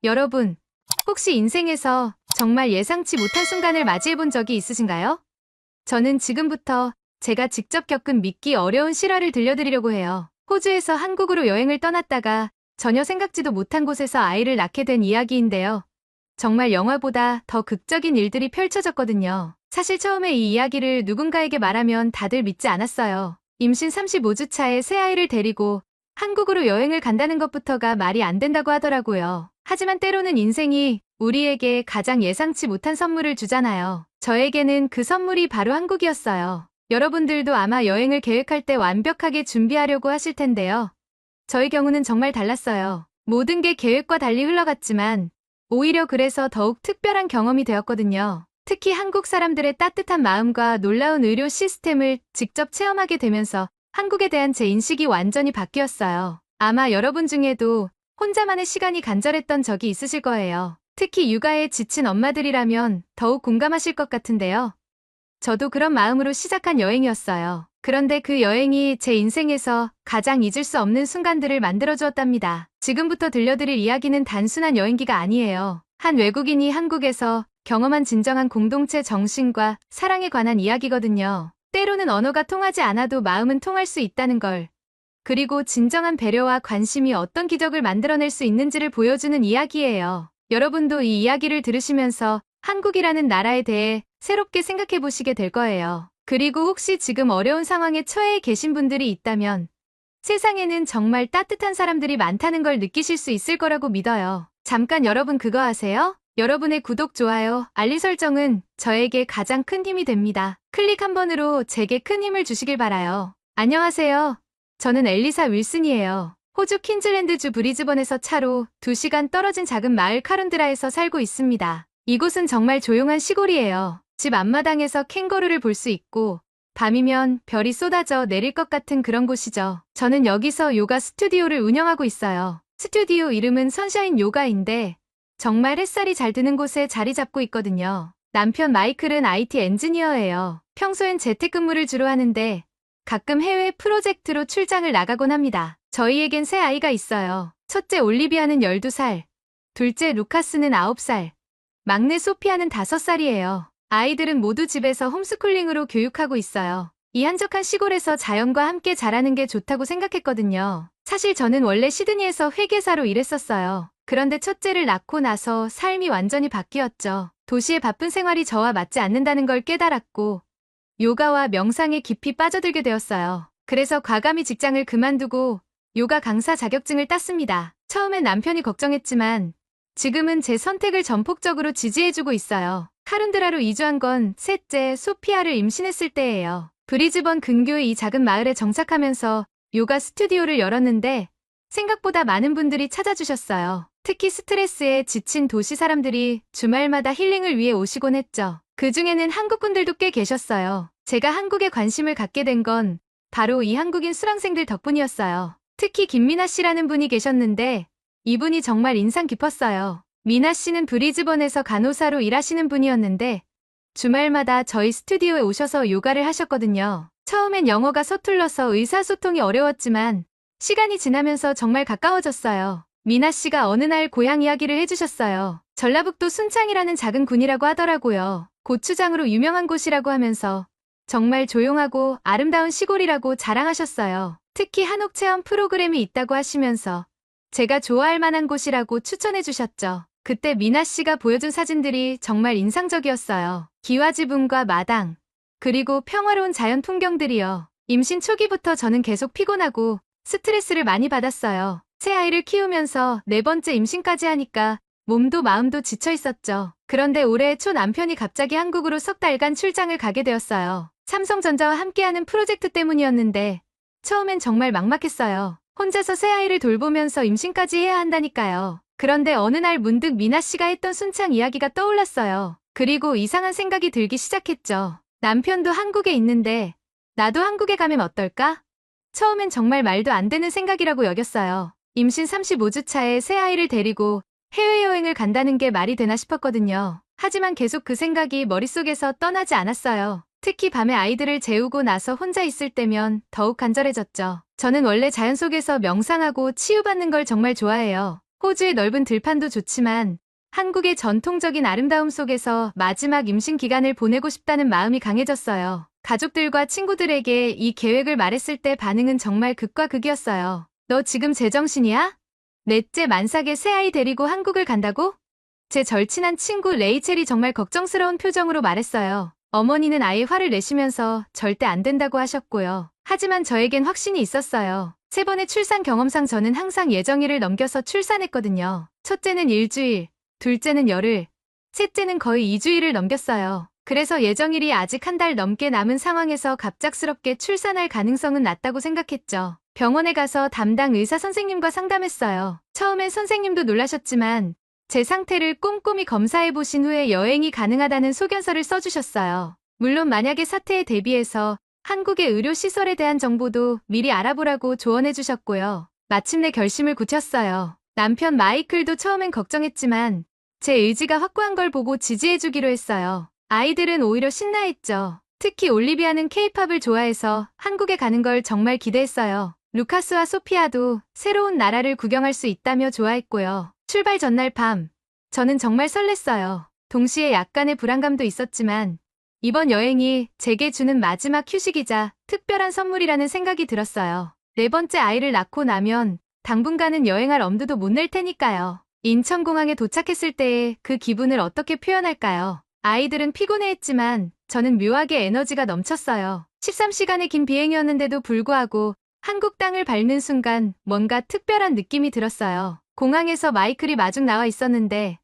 여러분, 혹시 인생에서 정말 예상치 못한 순간을 맞이해 본 적이 있으신가요? 저는 지금부터 제가 직접 겪은 믿기 어려운 실화를 들려드리려고 해요. 호주에서 한국으로 여행을 떠났다가 전혀 생각지도 못한 곳에서 아이를 낳게 된 이야기인데요. 정말 영화보다 더 극적인 일들이 펼쳐졌거든요. 사실 처음에 이 이야기를 누군가에게 말하면 다들 믿지 않았어요. 임신 35주 차에 새 아이를 데리고 한국으로 여행을 간다는 것부터가 말이 안 된다고 하더라고요. 하지만 때로는 인생이 우리에게 가장 예상치 못한 선물을 주잖아요. 저에게는 그 선물이 바로 한국이었어요. 여러분들도 아마 여행을 계획할 때 완벽하게 준비하려고 하실 텐데요. 저의 경우는 정말 달랐어요. 모든 게 계획과 달리 흘러갔지만 오히려 그래서 더욱 특별한 경험이 되었거든요. 특히 한국 사람들의 따뜻한 마음과 놀라운 의료 시스템을 직접 체험하게 되면서 한국에 대한 제 인식이 완전히 바뀌었어요. 아마 여러분 중에도 혼자만의 시간이 간절했던 적이 있으실 거예요. 특히 육아에 지친 엄마들이라면 더욱 공감하실 것 같은데요. 저도 그런 마음으로 시작한 여행이었어요. 그런데 그 여행이 제 인생에서 가장 잊을 수 없는 순간들을 만들어주었답니다. 지금부터 들려드릴 이야기는 단순한 여행기가 아니에요. 한 외국인이 한국에서 경험한 진정한 공동체 정신과 사랑에 관한 이야기거든요. 때로는 언어가 통하지 않아도 마음은 통할 수 있다는 걸. 그리고 진정한 배려와 관심이 어떤 기적을 만들어낼 수 있는지를 보여주는 이야기예요. 여러분도 이 이야기를 들으시면서 한국이라는 나라에 대해 새롭게 생각해 보시게 될 거예요. 그리고 혹시 지금 어려운 상황에 처해 계신 분들이 있다면 세상에는 정말 따뜻한 사람들이 많다는 걸 느끼실 수 있을 거라고 믿어요. 잠깐 여러분 그거 아세요? 여러분의 구독, 좋아요, 알림 설정은 저에게 가장 큰 힘이 됩니다. 클릭 한 번으로 제게 큰 힘을 주시길 바라요. 안녕하세요. 저는 엘리사 윌슨이에요. 호주 퀸즐랜드주 브리즈번에서 차로 2시간 떨어진 작은 마을 카룬드라에서 살고 있습니다. 이곳은 정말 조용한 시골이에요. 집 앞마당에서 캥거루를 볼 수 있고 밤이면 별이 쏟아져 내릴 것 같은 그런 곳이죠. 저는 여기서 요가 스튜디오를 운영하고 있어요. 스튜디오 이름은 선샤인 요가인데 정말 햇살이 잘 드는 곳에 자리 잡고 있거든요. 남편 마이클은 IT 엔지니어예요. 평소엔 재택근무를 주로 하는데 가끔 해외 프로젝트로 출장을 나가곤 합니다. 저희에겐 새 아이가 있어요. 첫째 올리비아는 12살, 둘째 루카스는 9살, 막내 소피아는 5살이에요. 아이들은 모두 집에서 홈스쿨링으로 교육하고 있어요. 이 한적한 시골에서 자연과 함께 자라는 게 좋다고 생각했거든요. 사실 저는 원래 시드니에서 회계사로 일했었어요. 그런데 첫째를 낳고 나서 삶이 완전히 바뀌었죠. 도시의 바쁜 생활이 저와 맞지 않는다는 걸 깨달았고 요가와 명상에 깊이 빠져들게 되었어요. 그래서 과감히 직장을 그만두고 요가 강사 자격증을 땄습니다. 처음엔 남편이 걱정했지만 지금은 제 선택을 전폭적으로 지지해주고 있어요. 카룬드라로 이주한 건 셋째 소피아를 임신했을 때예요. 브리즈번 근교의 이 작은 마을에 정착하면서 요가 스튜디오를 열었는데 생각보다 많은 분들이 찾아주셨어요. 특히 스트레스에 지친 도시 사람들이 주말마다 힐링을 위해 오시곤 했죠. 그 중에는 한국분들도 꽤 계셨어요. 제가 한국에 관심을 갖게 된 건 바로 이 한국인 수강생들 덕분이었어요. 특히 김미나 씨라는 분이 계셨는데 이분이 정말 인상 깊었어요. 미나 씨는 브리즈번에서 간호사로 일하시는 분이었는데 주말마다 저희 스튜디오에 오셔서 요가를 하셨거든요. 처음엔 영어가 서툴러서 의사소통이 어려웠지만 시간이 지나면서 정말 가까워졌어요. 미나 씨가 어느 날 고향 이야기를 해주셨어요. 전라북도 순창이라는 작은 군이라고 하더라고요. 고추장으로 유명한 곳이라고 하면서 정말 조용하고 아름다운 시골이라고 자랑하셨어요. 특히 한옥 체험 프로그램이 있다고 하시면서 제가 좋아할 만한 곳이라고 추천해 주셨죠. 그때 미나 씨가 보여준 사진들이 정말 인상적이었어요. 기와지붕과 마당, 그리고 평화로운 자연 풍경들이요. 임신 초기부터 저는 계속 피곤하고 스트레스를 많이 받았어요. 새 아이를 키우면서 4번째 임신까지 하니까 몸도 마음도 지쳐 있었죠. 그런데 올해 초 남편이 갑자기 한국으로 석 달간 출장을 가게 되었어요. 삼성전자와 함께하는 프로젝트 때문이었는데 처음엔 정말 막막했어요. 혼자서 새 아이를 돌보면서 임신까지 해야 한다니까요. 그런데 어느 날 문득 미나 씨가 했던 순창 이야기가 떠올랐어요. 그리고 이상한 생각이 들기 시작했죠. 남편도 한국에 있는데 나도 한국에 가면 어떨까? 처음엔 정말 말도 안 되는 생각이라고 여겼어요. 임신 35주 차에 새 아이를 데리고 해외여행을 간다는 게 말이 되나 싶었거든요. 하지만 계속 그 생각이 머릿속에서 떠나지 않았어요. 특히 밤에 아이들을 재우고 나서 혼자 있을 때면 더욱 간절해졌죠. 저는 원래 자연 속에서 명상하고 치유받는 걸 정말 좋아해요. 호주의 넓은 들판도 좋지만 한국의 전통적인 아름다움 속에서 마지막 임신 기간을 보내고 싶다는 마음이 강해졌어요. 가족들과 친구들에게 이 계획을 말했을 때 반응은 정말 극과 극이었어요. 너 지금 제정신이야? 넷째 만삭의 새아이 데리고 한국을 간다고? 제 절친한 친구 레이첼이 정말 걱정스러운 표정으로 말했어요. 어머니는 아예 화를 내시면서 절대 안 된다고 하셨고요. 하지만 저에겐 확신이 있었어요. 3번의 출산 경험상 저는 항상 예정일을 넘겨서 출산했거든요. 첫째는 일주일, 둘째는 열흘, 셋째는 거의 2주일을 넘겼어요. 그래서 예정일이 아직 한 달 넘게 남은 상황에서 갑작스럽게 출산할 가능성은 낮다고 생각했죠. 병원에 가서 담당 의사 선생님과 상담했어요. 처음엔 선생님도 놀라셨지만 제 상태를 꼼꼼히 검사해 보신 후에 여행이 가능하다는 소견서를 써주셨어요. 물론 만약의 사태에 대비해서 한국의 의료시설에 대한 정보도 미리 알아보라고 조언해 주셨고요. 마침내 결심을 굳혔어요. 남편 마이클도 처음엔 걱정했지만 제 의지가 확고한 걸 보고 지지해 주기로 했어요. 아이들은 오히려 신나했죠. 특히 올리비아는 케이팝을 좋아해서 한국에 가는 걸 정말 기대했어요. 루카스와 소피아도 새로운 나라를 구경할 수 있다며 좋아했고요. 출발 전날 밤, 저는 정말 설렜어요. 동시에 약간의 불안감도 있었지만 이번 여행이 제게 주는 마지막 휴식이자 특별한 선물이라는 생각이 들었어요. 4번째 아이를 낳고 나면 당분간은 여행할 엄두도 못 낼 테니까요. 인천공항에 도착했을 때의 그 기분을 어떻게 표현할까요? 아이들은 피곤해했지만 저는 묘하게 에너지가 넘쳤어요. 13시간의 긴 비행이었는데도 불구하고 한국 땅을 밟는 순간 뭔가 특별한 느낌이 들었어요. 공항에서 마이클이 마중 나와 있었는데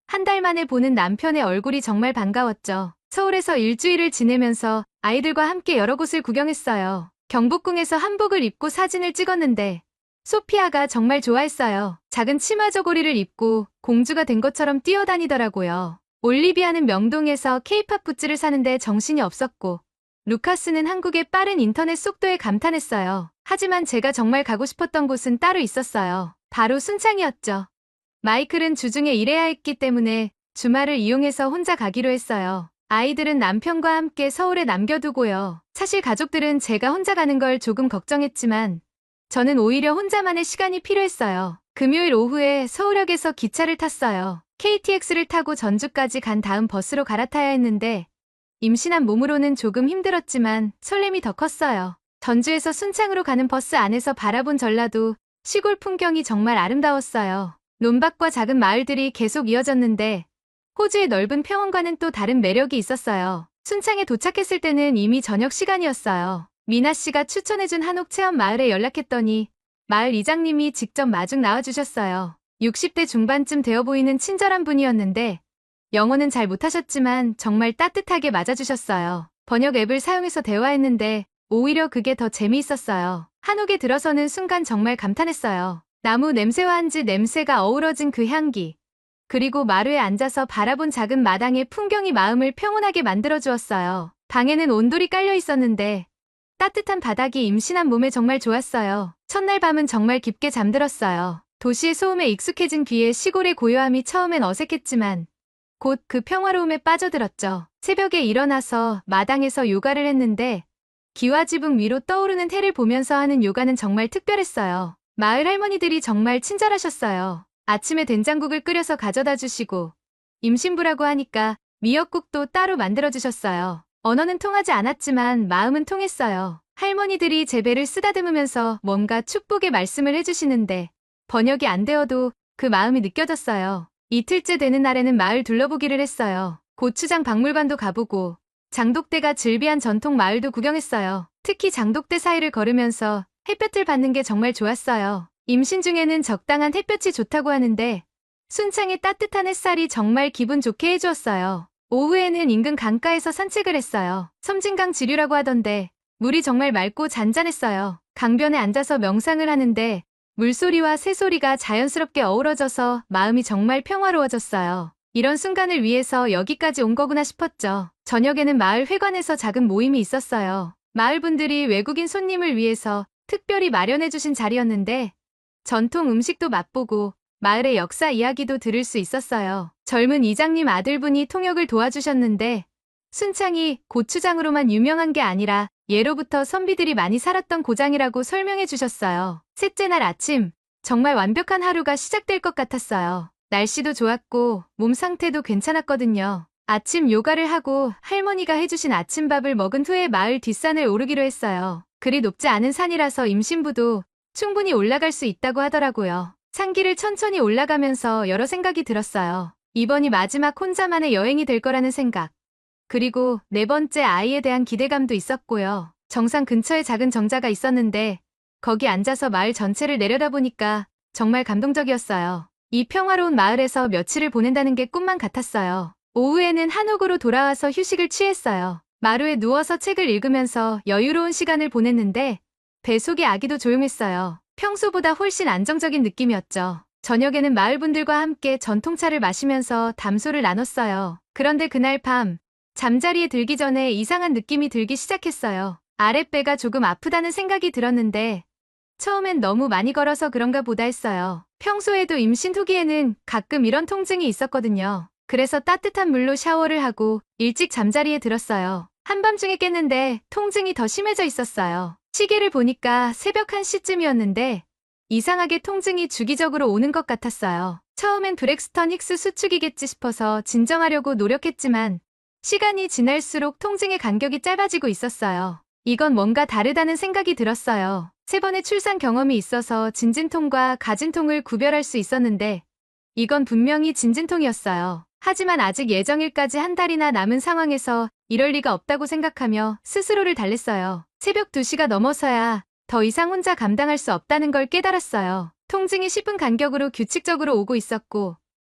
한 달 만에 보는 남편의 얼굴이 정말 반가웠죠. 서울에서 일주일을 지내면서 아이들과 함께 여러 곳을 구경했어요. 경복궁에서 한복을 입고 사진을 찍었는데 소피아가 정말 좋아했어요. 작은 치마 저고리를 입고 공주가 된 것처럼 뛰어다니더라고요. 올리비아는 명동에서 케이팝 굿즈를 사는데 정신이 없었고 루카스는 한국의 빠른 인터넷 속도에 감탄했어요. 하지만 제가 정말 가고 싶었던 곳은 따로 있었어요. 바로 순창이었죠. 마이클은 주중에 일해야 했기 때문에 주말을 이용해서 혼자 가기로 했어요. 아이들은 남편과 함께 서울에 남겨두고요. 사실 가족들은 제가 혼자 가는 걸 조금 걱정했지만 저는 오히려 혼자만의 시간이 필요했어요. 금요일 오후에 서울역에서 기차를 탔어요. KTX를 타고 전주까지 간 다음 버스로 갈아타야 했는데 임신한 몸으로는 조금 힘들었지만 설렘이 더 컸어요. 전주에서 순창으로 가는 버스 안에서 바라본 전라도 시골 풍경이 정말 아름다웠어요. 논밭과 작은 마을들이 계속 이어졌는데 호주의 넓은 평원과는 또 다른 매력이 있었어요. 순창에 도착했을 때는 이미 저녁 시간이었어요. 미나 씨가 추천해준 한옥 체험 마을에 연락했더니 마을 이장님이 직접 마중 나와주셨어요. 60대 중반쯤 되어 보이는 친절한 분이었는데 영어는 잘 못하셨지만 정말 따뜻하게 맞아주셨어요. 번역 앱을 사용해서 대화했는데 오히려 그게 더 재미있었어요. 한옥에 들어서는 순간 정말 감탄했어요. 나무 냄새와 한지 냄새가 어우러진 그 향기. 그리고 마루에 앉아서 바라본 작은 마당의 풍경이 마음을 평온하게 만들어주었어요. 방에는 온돌이 깔려 있었는데 따뜻한 바닥이 임신한 몸에 정말 좋았어요. 첫날 밤은 정말 깊게 잠들었어요. 도시의 소음에 익숙해진 귀에 시골의 고요함이 처음엔 어색했지만 곧 그 평화로움에 빠져들었죠. 새벽에 일어나서 마당에서 요가를 했는데 기와 지붕 위로 떠오르는 해를 보면서 하는 요가는 정말 특별했어요. 마을 할머니들이 정말 친절하셨어요. 아침에 된장국을 끓여서 가져다 주시고 임신부라고 하니까 미역국도 따로 만들어주셨어요. 언어는 통하지 않았지만 마음은 통했어요. 할머니들이 제 배를 쓰다듬으면서 뭔가 축복의 말씀을 해주시는데 번역이 안 되어도 그 마음이 느껴졌어요. 이틀째 되는 날에는 마을 둘러보기를 했어요. 고추장 박물관도 가보고 장독대가 즐비한 전통 마을도 구경했어요. 특히 장독대 사이를 걸으면서 햇볕을 받는 게 정말 좋았어요. 임신 중에는 적당한 햇볕이 좋다고 하는데 순창의 따뜻한 햇살이 정말 기분 좋게 해주었어요. 오후에는 인근 강가에서 산책을 했어요. 섬진강 지류라고 하던데 물이 정말 맑고 잔잔했어요. 강변에 앉아서 명상을 하는데 물소리와 새소리가 자연스럽게 어우러져서 마음이 정말 평화로워졌어요. 이런 순간을 위해서 여기까지 온 거구나 싶었죠. 저녁에는 마을 회관에서 작은 모임이 있었어요. 마을 분들이 외국인 손님을 위해서 특별히 마련해주신 자리였는데 전통 음식도 맛보고 마을의 역사 이야기도 들을 수 있었어요. 젊은 이장님 아들분이 통역을 도와주셨는데 순창이 고추장으로만 유명한 게 아니라 예로부터 선비들이 많이 살았던 고장이라고 설명해 주셨어요. 셋째 날 아침, 정말 완벽한 하루가 시작될 것 같았어요. 날씨도 좋았고 몸 상태도 괜찮았거든요. 아침 요가를 하고 할머니가 해주신 아침밥을 먹은 후에 마을 뒷산을 오르기로 했어요. 그리 높지 않은 산이라서 임신부도 충분히 올라갈 수 있다고 하더라고요. 산길을 천천히 올라가면서 여러 생각이 들었어요. 이번이 마지막 혼자만의 여행이 될 거라는 생각. 그리고 네 번째 아이에 대한 기대감도 있었고요. 정상 근처에 작은 정자가 있었는데 거기 앉아서 마을 전체를 내려다보니까 정말 감동적이었어요. 이 평화로운 마을에서 며칠을 보낸다는 게 꿈만 같았어요. 오후에는 한옥으로 돌아와서 휴식을 취했어요. 마루에 누워서 책을 읽으면서 여유로운 시간을 보냈는데 뱃속의 아기도 조용했어요. 평소보다 훨씬 안정적인 느낌이었죠. 저녁에는 마을분들과 함께 전통차를 마시면서 담소를 나눴어요. 그런데 그날 밤 잠자리에 들기 전에 이상한 느낌이 들기 시작했어요. 아랫배가 조금 아프다는 생각이 들었는데 처음엔 너무 많이 걸어서 그런가 보다 했어요. 평소에도 임신 후기에는 가끔 이런 통증이 있었거든요. 그래서 따뜻한 물로 샤워를 하고 일찍 잠자리에 들었어요. 한밤중에 깼는데 통증이 더 심해져 있었어요. 시계를 보니까 새벽 1시쯤이었는데 이상하게 통증이 주기적으로 오는 것 같았어요. 처음엔 브렉스턴 힉스 수축이겠지 싶어서 진정하려고 노력했지만 시간이 지날수록 통증의 간격이 짧아지고 있었어요. 이건 뭔가 다르다는 생각이 들었어요. 3번의 출산 경험이 있어서 진진통과 가진통을 구별할 수 있었는데 이건 분명히 진진통이었어요. 하지만 아직 예정일까지 한 달이나 남은 상황에서 이럴 리가 없다고 생각하며 스스로를 달랬어요. 새벽 2시가 넘어서야 더 이상 혼자 감당할 수 없다는 걸 깨달았어요. 통증이 10분 간격으로 규칙적으로 오고 있었고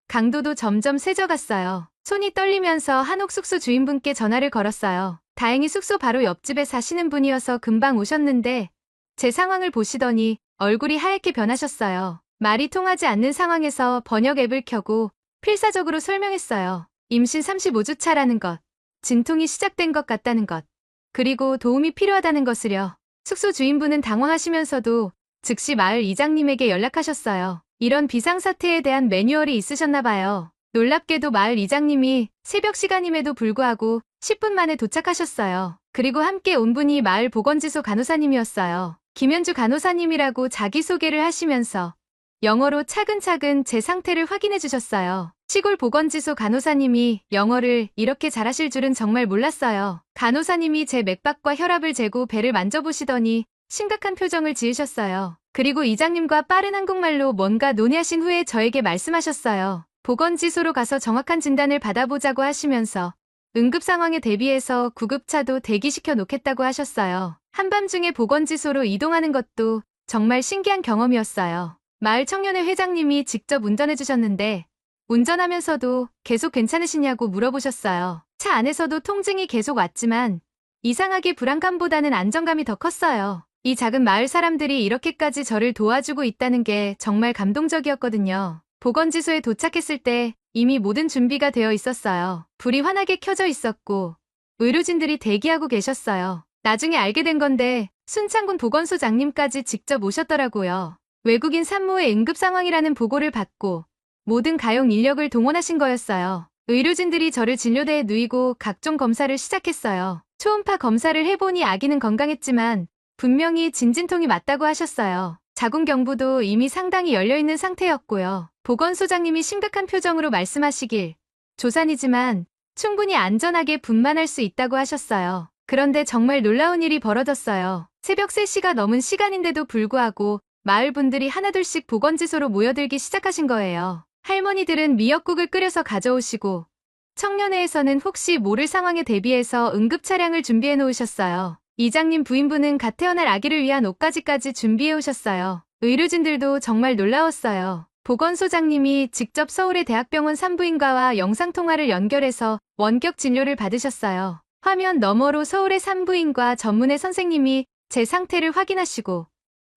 강도도 점점 세져갔어요. 손이 떨리면서 한옥 숙소 주인분께 전화를 걸었어요. 다행히 숙소 바로 옆집에 사시는 분이어서 금방 오셨는데 제 상황을 보시더니 얼굴이 하얗게 변하셨어요. 말이 통하지 않는 상황에서 번역 앱을 켜고 필사적으로 설명했어요. 임신 35주 차라는 것, 진통이 시작된 것 같다는 것, 그리고 도움이 필요하다는 것을요. 숙소 주인분은 당황하시면서도 즉시 마을 이장님에게 연락하셨어요. 이런 비상사태에 대한 매뉴얼이 있으셨나 봐요. 놀랍게도 마을 이장님이 새벽 시간임에도 불구하고 10분 만에 도착하셨어요. 그리고 함께 온 분이 마을 보건지소 간호사님이었어요. 김현주 간호사님이라고 자기소개를 하시면서 영어로 차근차근 제 상태를 확인해 주셨어요. 시골 보건지소 간호사님이 영어를 이렇게 잘하실 줄은 정말 몰랐어요. 간호사님이 제 맥박과 혈압을 재고 배를 만져보시더니 심각한 표정을 지으셨어요. 그리고 이장님과 빠른 한국말로 뭔가 논의하신 후에 저에게 말씀하셨어요. 보건지소로 가서 정확한 진단을 받아보자고 하시면서 응급 상황에 대비해서 구급차도 대기시켜 놓겠다고 하셨어요. 한밤중에 보건지소로 이동하는 것도 정말 신기한 경험이었어요. 마을 청년회 회장님이 직접 운전해 주셨는데 운전하면서도 계속 괜찮으시냐고 물어보셨어요. 차 안에서도 통증이 계속 왔지만 이상하게 불안감보다는 안정감이 더 컸어요. 이 작은 마을 사람들이 이렇게까지 저를 도와주고 있다는 게 정말 감동적이었거든요. 보건지소에 도착했을 때 이미 모든 준비가 되어 있었어요. 불이 환하게 켜져 있었고 의료진들이 대기하고 계셨어요. 나중에 알게 된 건데 순창군 보건소장님까지 직접 오셨더라고요. 외국인 산모의 응급 상황이라는 보고를 받고 모든 가용 인력을 동원하신 거였어요. 의료진들이 저를 진료대에 누이고 각종 검사를 시작했어요. 초음파 검사를 해보니 아기는 건강했지만 분명히 진진통이 맞다고 하셨어요. 자궁경부도 이미 상당히 열려있는 상태였고요. 보건소장님이 심각한 표정으로 말씀하시길 조산이지만 충분히 안전하게 분만할 수 있다고 하셨어요. 그런데 정말 놀라운 일이 벌어졌어요. 새벽 3시가 넘은 시간인데도 불구하고 마을 분들이 하나둘씩 보건지소로 모여들기 시작하신 거예요. 할머니들은 미역국을 끓여서 가져오시고 청년회에서는 혹시 모를 상황에 대비해서 응급 차량을 준비해 놓으셨어요. 이장님 부인분은 갓 태어날 아기를 위한 옷가지까지 준비해 오셨어요. 의료진들도 정말 놀라웠어요. 보건소장님이 직접 서울의 대학병원 산부인과와 영상통화를 연결해서 원격 진료를 받으셨어요. 화면 너머로 서울의 산부인과 전문의 선생님이 제 상태를 확인하시고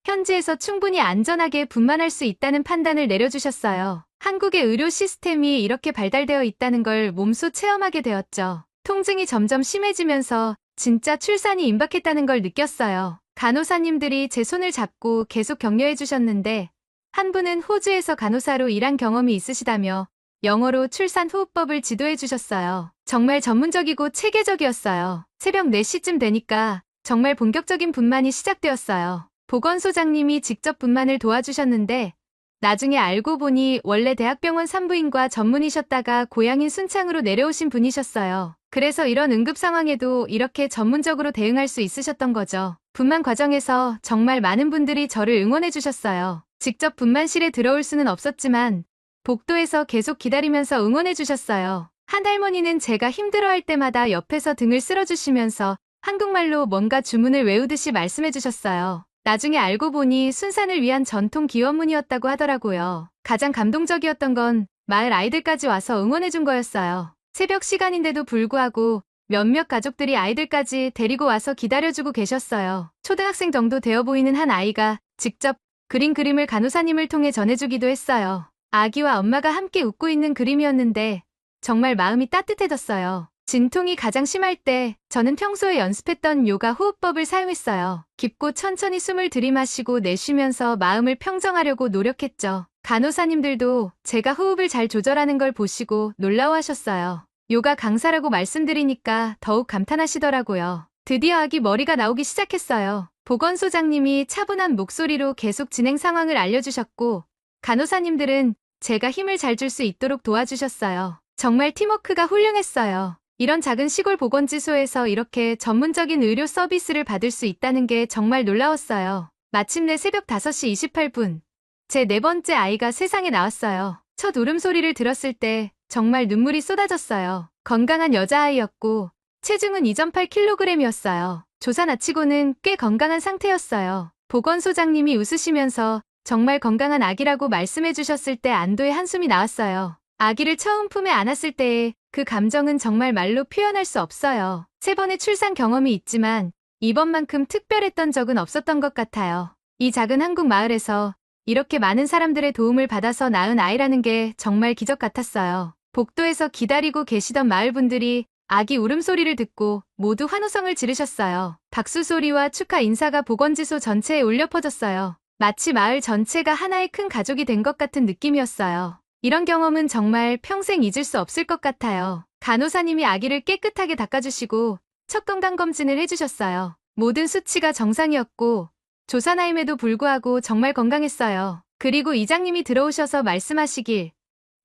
현지에서 충분히 안전하게 분만할 수 있다는 판단을 내려주셨어요. 한국의 의료 시스템이 이렇게 발달되어 있다는 걸 몸소 체험하게 되었죠. 통증이 점점 심해지면서 진짜 출산이 임박했다는 걸 느꼈어요. 간호사님들이 제 손을 잡고 계속 격려해 주셨는데 한 분은 호주에서 간호사로 일한 경험이 있으시다며 영어로 출산 호흡법을 지도해 주셨어요. 정말 전문적이고 체계적이었어요. 새벽 4시쯤 되니까 정말 본격적인 분만이 시작되었어요. 보건소장님이 직접 분만을 도와주셨는데 나중에 알고 보니 원래 대학병원 산부인과 전문이셨다가 고향인 순창으로 내려오신 분이셨어요. 그래서 이런 응급 상황에도 이렇게 전문적으로 대응할 수 있으셨던 거죠. 분만 과정에서 정말 많은 분들이 저를 응원해 주셨어요. 직접 분만실에 들어올 수는 없었지만 복도에서 계속 기다리면서 응원해 주셨어요. 한 할머니는 제가 힘들어할 때마다 옆에서 등을 쓸어주시면서 한국말로 뭔가 주문을 외우듯이 말씀해 주셨어요. 나중에 알고 보니 순산을 위한 전통 기원문이었다고 하더라고요. 가장 감동적이었던 건 마을 아이들까지 와서 응원해 준 거였어요. 새벽 시간인데도 불구하고 몇몇 가족들이 아이들까지 데리고 와서 기다려주고 계셨어요. 초등학생 정도 되어 보이는 한 아이가 직접 그린 그림을 간호사님을 통해 전해주기도 했어요. 아기와 엄마가 함께 웃고 있는 그림이었는데 정말 마음이 따뜻해졌어요. 진통이 가장 심할 때 저는 평소에 연습했던 요가 호흡법을 사용했어요. 깊고 천천히 숨을 들이마시고 내쉬면서 마음을 평정하려고 노력했죠. 간호사님들도 제가 호흡을 잘 조절하는 걸 보시고 놀라워하셨어요. 요가 강사라고 말씀드리니까 더욱 감탄하시더라고요. 드디어 아기 머리가 나오기 시작했어요. 보건소장님이 차분한 목소리로 계속 진행 상황을 알려주셨고 간호사님들은 제가 힘을 잘 줄 수 있도록 도와주셨어요. 정말 팀워크가 훌륭했어요. 이런 작은 시골 보건지소에서 이렇게 전문적인 의료 서비스를 받을 수 있다는 게 정말 놀라웠어요. 마침내 새벽 5시 28분, 제 네 번째 아이가 세상에 나왔어요. 첫 울음소리를 들었을 때 정말 눈물이 쏟아졌어요. 건강한 여자아이였고 체중은 2.8kg이었어요. 조사 나치고는 꽤 건강한 상태였어요. 보건소장님이 웃으시면서 정말 건강한 아기라고 말씀해 주셨을 때 안도의 한숨이 나왔어요. 아기를 처음 품에 안았을 때의 그 감정은 정말 말로 표현할 수 없어요. 3번의 출산 경험이 있지만 이번만큼 특별했던 적은 없었던 것 같아요. 이 작은 한국 마을에서 이렇게 많은 사람들의 도움을 받아서 낳은 아이라는 게 정말 기적 같았어요. 복도에서 기다리고 계시던 마을분들이 아기 울음소리를 듣고 모두 환호성을 지르셨어요. 박수 소리와 축하 인사가 보건지소 전체에 울려 퍼졌어요. 마치 마을 전체가 하나의 큰 가족이 된 것 같은 느낌이었어요. 이런 경험은 정말 평생 잊을 수 없을 것 같아요. 간호사님이 아기를 깨끗하게 닦아주시고 첫 건강검진을 해주셨어요. 모든 수치가 정상이었고 조산아임에도 불구하고 정말 건강했어요. 그리고 이장님이 들어오셔서 말씀하시길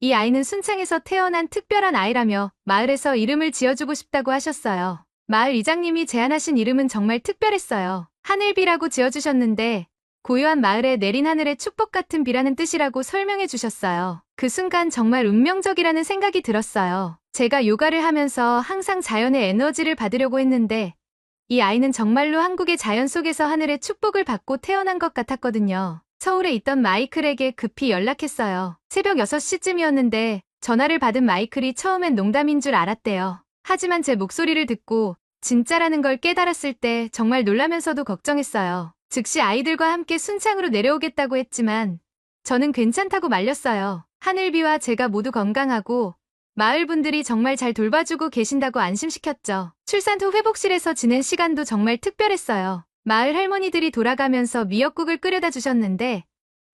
이 아이는 순창에서 태어난 특별한 아이라며 마을에서 이름을 지어주고 싶다고 하셨어요. 마을 이장님이 제안하신 이름은 정말 특별했어요. 하늘비라고 지어주셨는데 고요한 마을에 내린 하늘의 축복 같은 비라는 뜻이라고 설명해 주셨어요. 그 순간 정말 운명적이라는 생각이 들었어요. 제가 요가를 하면서 항상 자연의 에너지를 받으려고 했는데 이 아이는 정말로 한국의 자연 속에서 하늘의 축복을 받고 태어난 것 같았거든요. 서울에 있던 마이클에게 급히 연락했어요. 새벽 6시쯤이었는데 전화를 받은 마이클이 처음엔 농담인 줄 알았대요. 하지만 제 목소리를 듣고 진짜라는 걸 깨달았을 때 정말 놀라면서도 걱정했어요. 즉시 아이들과 함께 순창으로 내려오겠다고 했지만 저는 괜찮다고 말렸어요. 하늘비와 제가 모두 건강하고 마을 분들이 정말 잘 돌봐주고 계신다고 안심시켰죠. 출산 후 회복실에서 지낸 시간도 정말 특별했어요. 마을 할머니들이 돌아가면서 미역국을 끓여다 주셨는데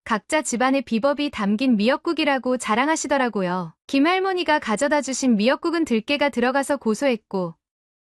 각자 집안의 비법이 담긴 미역국이라고 자랑하시더라고요. 김할머니가 가져다 주신 미역국은 들깨가 들어가서 고소했고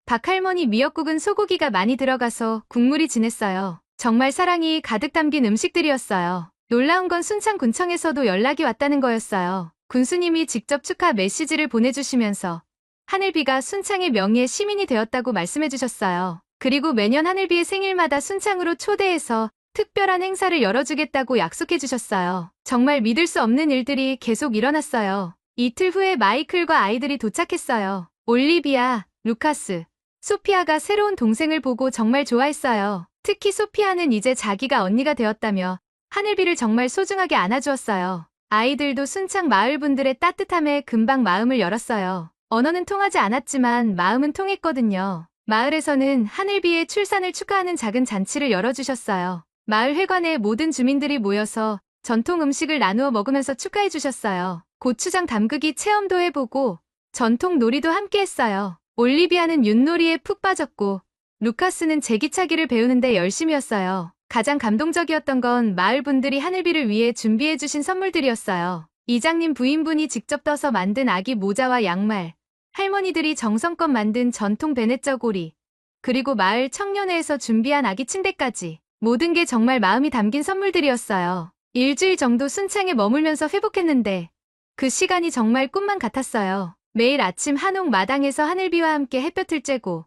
박할머니 미역국은 소고기가 많이 들어가서 국물이 진했어요. 정말 사랑이 가득 담긴 음식들이었어요. 놀라운 건 순창군청에서도 연락이 왔다는 거였어요. 군수님이 직접 축하 메시지를 보내주시면서 하늘비가 순창의 명예의 시민이 되었다고 말씀해 주셨어요. 그리고 매년 하늘비의 생일마다 순창으로 초대해서 특별한 행사를 열어주겠다고 약속해 주셨어요. 정말 믿을 수 없는 일들이 계속 일어났어요. 이틀 후에 마이클과 아이들이 도착했어요. 올리비아, 루카스, 소피아가 새로운 동생을 보고 정말 좋아했어요. 특히 소피아는 이제 자기가 언니가 되었다며 하늘비를 정말 소중하게 안아주었어요. 아이들도 순창 마을분들의 따뜻함에 금방 마음을 열었어요. 언어는 통하지 않았지만 마음은 통했거든요. 마을에서는 하늘비의 출산을 축하하는 작은 잔치를 열어주셨어요. 마을 회관에 모든 주민들이 모여서 전통 음식을 나누어 먹으면서 축하해 주셨어요. 고추장 담그기 체험도 해보고 전통 놀이도 함께 했어요. 올리비아는 윷놀이에 푹 빠졌고 루카스는 제기차기를 배우는데 열심이었어요. 가장 감동적이었던 건 마을 분들이 하늘비를 위해 준비해주신 선물들이었어요. 이장님 부인분이 직접 떠서 만든 아기 모자와 양말, 할머니들이 정성껏 만든 전통 베네쩌 고리, 그리고 마을 청년회에서 준비한 아기 침대까지. 모든 게 정말 마음이 담긴 선물들이었어요. 일주일 정도 순창에 머물면서 회복했는데 그 시간이 정말 꿈만 같았어요. 매일 아침 한옥 마당에서 하늘비와 함께 햇볕을 쬐고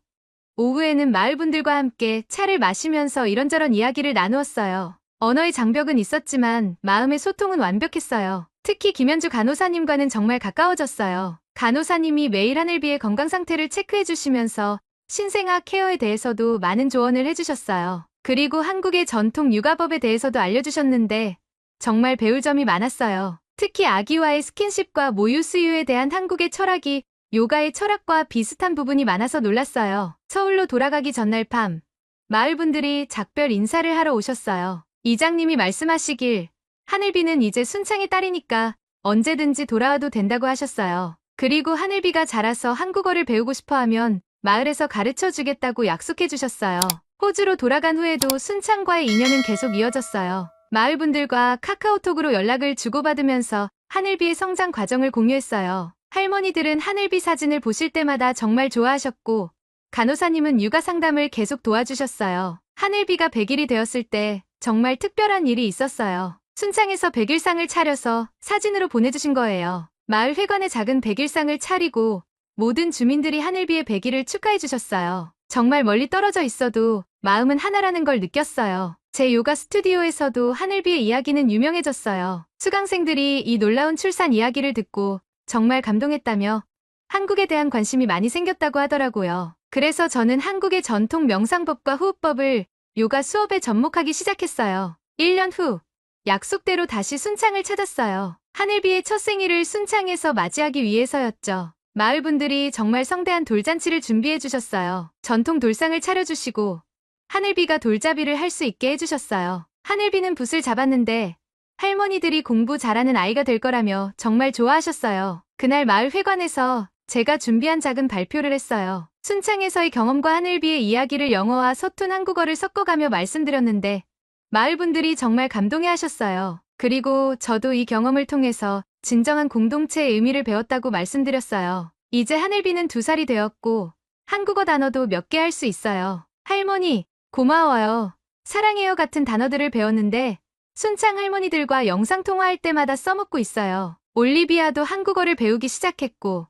오후에는 마을분들과 함께 차를 마시면서 이런저런 이야기를 나누었어요. 언어의 장벽은 있었지만 마음의 소통은 완벽했어요. 특히 김현주 간호사님과는 정말 가까워졌어요. 간호사님이 매일 하늘비의 건강 상태를 체크해 주시면서 신생아 케어에 대해서도 많은 조언을 해주셨어요. 그리고 한국의 전통 육아법에 대해서도 알려주셨는데 정말 배울 점이 많았어요. 특히 아기와의 스킨십과 모유 수유에 대한 한국의 철학이 요가의 철학과 비슷한 부분이 많아서 놀랐어요. 서울로 돌아가기 전날 밤, 마을분들이 작별 인사를 하러 오셨어요. 이장님이 말씀하시길 하늘비는 이제 순창의 딸이니까 언제든지 돌아와도 된다고 하셨어요. 그리고 하늘비가 자라서 한국어를 배우고 싶어하면 마을에서 가르쳐주겠다고 약속해주셨어요. 호주로 돌아간 후에도 순창과의 인연은 계속 이어졌어요. 마을분들과 카카오톡으로 연락을 주고받으면서 하늘비의 성장 과정을 공유했어요. 할머니들은 하늘비 사진을 보실 때마다 정말 좋아하셨고 간호사님은 육아 상담을 계속 도와주셨어요. 하늘비가 100일이 되었을 때 정말 특별한 일이 있었어요. 순창에서 100일상을 차려서 사진으로 보내주신 거예요. 마을 회관에 작은 100일상을 차리고 모든 주민들이 하늘비의 100일을 축하해주셨어요. 정말 멀리 떨어져 있어도 마음은 하나라는 걸 느꼈어요. 제 요가 스튜디오에서도 하늘비의 이야기는 유명해졌어요. 수강생들이 이 놀라운 출산 이야기를 듣고 정말 감동했다며 한국에 대한 관심이 많이 생겼다고 하더라고요. 그래서 저는 한국의 전통 명상법과 호흡법을 요가 수업에 접목하기 시작했어요. 1년 후 약속대로 다시 순창을 찾았어요. 하늘비의 첫 생일을 순창에서 맞이하기 위해서였죠. 마을분들이 정말 성대한 돌잔치를 준비해 주셨어요. 전통 돌상을 차려주시고 하늘비가 돌잡이를 할 수 있게 해주셨어요. 하늘비는 붓을 잡았는데 할머니들이 공부 잘하는 아이가 될 거라며 정말 좋아하셨어요. 그날 마을 회관에서 제가 준비한 작은 발표를 했어요. 순창에서의 경험과 하늘비의 이야기를 영어와 서툰 한국어를 섞어가며 말씀드렸는데 마을분들이 정말 감동해하셨어요. 그리고 저도 이 경험을 통해서 진정한 공동체의 의미를 배웠다고 말씀드렸어요. 이제 하늘비는 2살이 되었고 한국어 단어도 몇 개 할 수 있어요. 할머니, 고마워요. 사랑해요 같은 단어들을 배웠는데 순창 할머니들과 영상통화할 때마다 써먹고 있어요. 올리비아도 한국어를 배우기 시작했고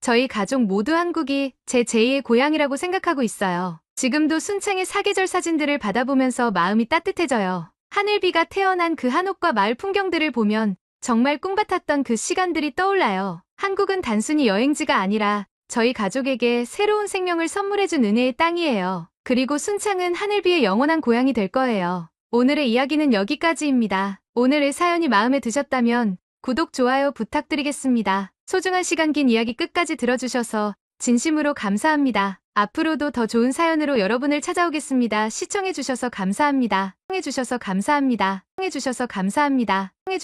저희 가족 모두 한국이 제 제2의 고향이라고 생각하고 있어요. 지금도 순창의 사계절 사진들을 받아보면서 마음이 따뜻해져요. 하늘비가 태어난 그 한옥과 마을 풍경들을 보면 정말 꿈같았던 그 시간들이 떠올라요. 한국은 단순히 여행지가 아니라 저희 가족에게 새로운 생명을 선물해준 은혜의 땅이에요. 그리고 순창은 하늘비의 영원한 고향이 될 거예요. 오늘의 이야기는 여기까지입니다. 오늘의 사연이 마음에 드셨다면 구독, 좋아요 부탁드리겠습니다. 소중한 시간 긴 이야기 끝까지 들어주셔서 진심으로 감사합니다. 앞으로도 더 좋은 사연으로 여러분을 찾아오겠습니다. 시청해주셔서 감사합니다. 시청해주셔서 감사합니다. 시청해주셔서 감사합니다.